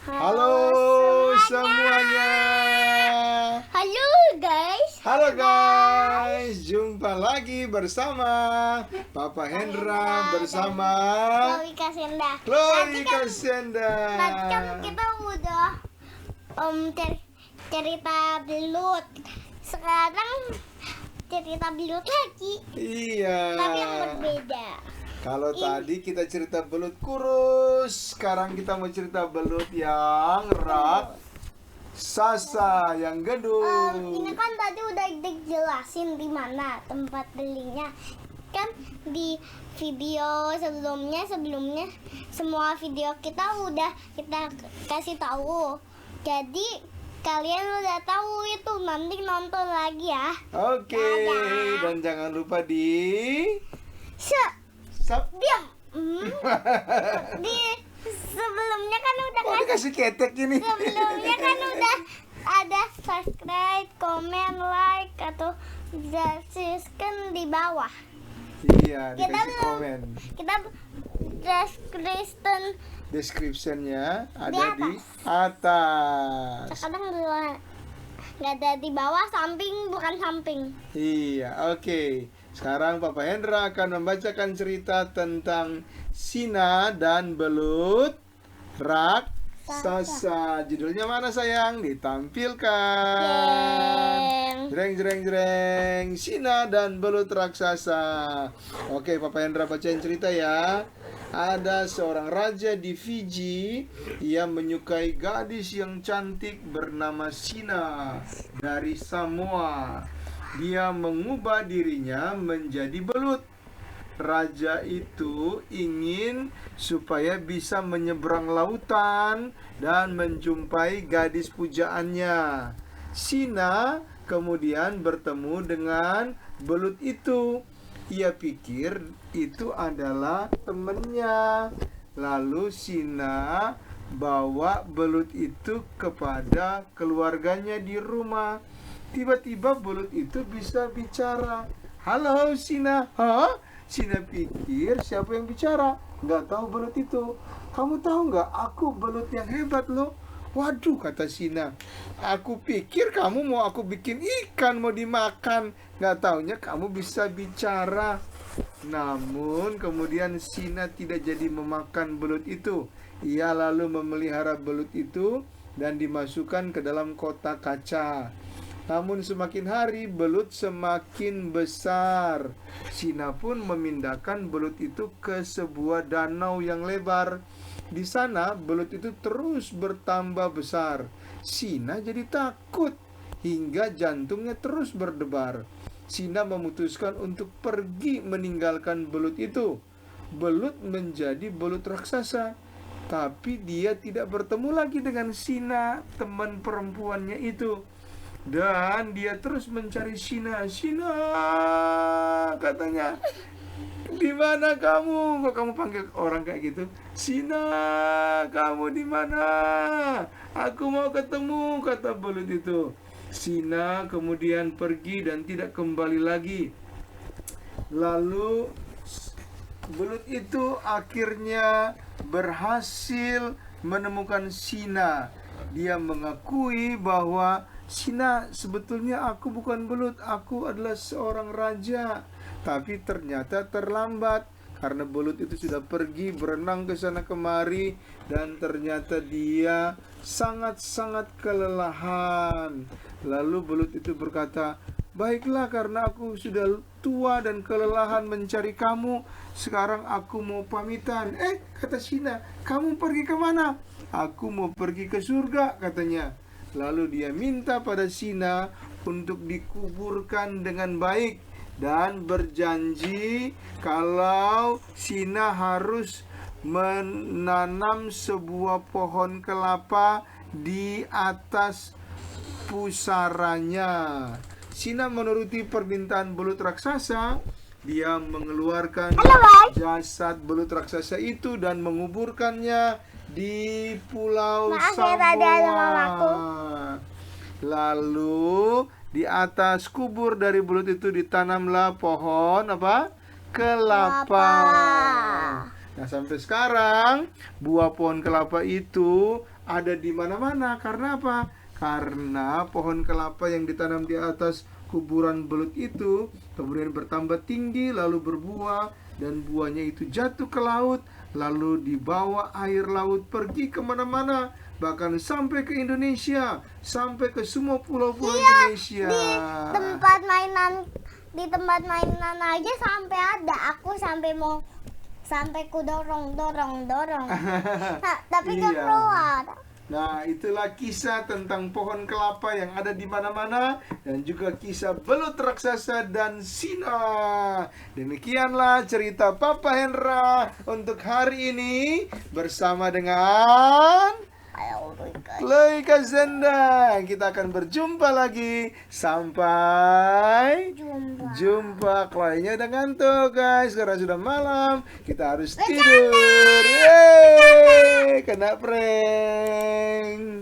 Halo semuanya. Halo guys. Halo guys, jumpa lagi bersama Papa Hendra bersama Chloe Kasenda. Chloe Kasenda. Tadi kan kita udah cerita belut. Sekarang cerita belut lagi, Iya. tapi yang berbeda. Kalau tadi kita cerita belut kurus, sekarang kita mau cerita belut yang raksasa, yang gedung. Ini kan tadi udah dijelasin di mana tempat belinya. Kan di video sebelumnya semua video kita udah kita kasih tahu. Jadi kalian udah tahu itu, nanti nonton lagi ya. Oke, Dadah. dan jangan lupa di Diam. Di sebelumnya kan udah Oh, dikasih ketek ini. sebelumnya kan udah ada subscribe, comment, like atau subscribe di bawah. Iya, Kita dikasih belum- komen. Kita deskripsi Description-nya Di ada di atas. kadang nggak ada di bawah, samping bukan samping. Iya, oke. Sekarang Papa Hendra akan membacakan cerita tentang Sina dan belut raksasa. Judulnya mana sayang? Ditampilkan. Jeng. Jreng jreng jreng. Sina dan belut raksasa. Oke, Papa Hendra bacain cerita ya. Ada seorang raja di Fiji. Ia menyukai gadis yang cantik bernama Sina dari Samoa. Dia mengubah dirinya menjadi belut. Raja itu ingin supaya bisa menyeberang lautan dan menjumpai gadis pujaannya. Sina kemudian bertemu dengan belut itu. Ia pikir itu adalah temannya. Lalu Sina bawa belut itu kepada keluarganya di rumah. Tiba-tiba belut itu bisa bicara. Halo Sina. Hah? Sina pikir siapa yang bicara? Nggak tahu belut itu. Kamu tahu nggak? Aku belut yang hebat loh. Waduh, kata Sina. Aku pikir kamu mau aku bikin ikan mau dimakan. Nggak taunya kamu bisa bicara. Namun kemudian Sina tidak jadi memakan belut itu. Ia lalu memelihara belut itu dan dimasukkan ke dalam kotak kaca. Namun semakin hari belut semakin besar. Sina pun memindahkan belut itu ke sebuah danau yang lebar. Di sana belut itu terus bertambah besar. Sina jadi takut hingga jantungnya terus berdebar. Sina memutuskan untuk pergi meninggalkan belut itu. Belut menjadi belut raksasa. Tapi dia tidak bertemu lagi dengan Sina, teman perempuannya itu. Dan dia terus mencari Sina. Sina, katanya, di mana kamu? Kok kamu panggil orang kayak gitu? Sina, kamu di mana? Aku mau ketemu, kata belut itu. Sina kemudian pergi dan tidak kembali lagi. Lalu belut itu akhirnya berhasil menemukan Sina. Dia mengakui bahwa Sina, sebetulnya aku bukan belut, aku adalah seorang raja. Tapi ternyata terlambat karena belut itu sudah pergi berenang ke sana kemari dan ternyata dia sangat-sangat kelelahan. Lalu belut itu berkata, "Baiklah, karena aku sudah tua dan kelelahan mencari kamu, sekarang aku mau pamitan." Kata Sina, "Kamu pergi kemana?" "Aku mau pergi ke surga," katanya. Lalu dia minta pada Sina untuk dikuburkan dengan baik dan berjanji kalau Sina harus menanam sebuah pohon kelapa di atas pusaranya. Sina menuruti permintaan belut raksasa. Dia mengeluarkan jasad belut raksasa itu dan menguburkannya di Pulau Maaf ya, tadi ada mamaku. Samoa. Lalu di atas kubur dari belut itu ditanamlah pohon apa? Kelapa. Nah, sampai sekarang buah pohon kelapa itu ada di mana-mana. Karena apa? Karena pohon kelapa yang ditanam di atas kuburan belut itu kemudian bertambah tinggi, lalu berbuah, dan buahnya itu jatuh ke laut, lalu dibawa air laut pergi kemana-mana, bahkan sampai ke Indonesia, sampai ke semua pulau-pulau Indonesia. Di tempat mainan aja sampai ada. Aku sampai ku dorong. Nah, tapi Iya. keluar. Nah, itulah kisah tentang pohon kelapa yang ada di mana-mana dan juga kisah belut raksasa dan Sina. Demikianlah cerita Papa Hendra untuk hari ini bersama dengan Chloe Zenda. Kita akan berjumpa lagi. Sampai jumpa. Chloe-nya udah ngantuk, guys, karena sudah malam. Kita harus tidur. Yeay, kena prank.